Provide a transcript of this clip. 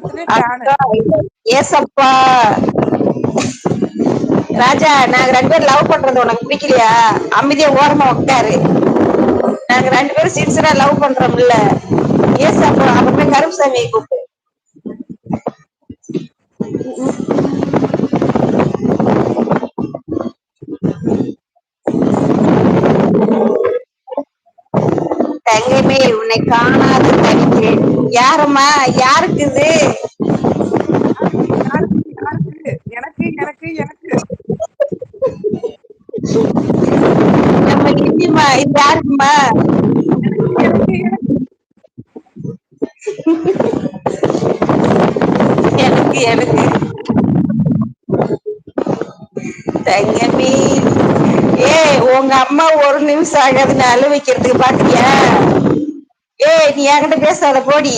பக்கத்துலயே ஃபேனு. அக்கா ஏசப்பா ராஜா, நாங்க 2 பேரும் லவ் பண்றது உனக்கு பிடிக்கலையா? அமைதியா ஓரமா உட்காரு. நாங்க 2 பேரும் சின்சியரா லவ் பண்றோம்ல. ஏசப்பா அப்புறமே கருப்புசாமியை கூப்பிட்டு. தங்கமே உன்னை காணாது தவிக்கிறேன். யாரம்மா? யாருக்கு இது? யாருக்கு யாருக்கு யாருக்கு? எனக்கு எனக்கு எனக்கு நம்ம கிட்டிமா, இது யாருக்குமா? எனக்கு எனக்கு எனக்கு எனக்கு எனக்கு தங்கமே, உங்க அம்மா ஒரு நிமிஷம் ஆகாதுன்னு அழ வைக்கிறதுக்கு பாத்தியா? நீ என்கிட்ட பேசாத போடி.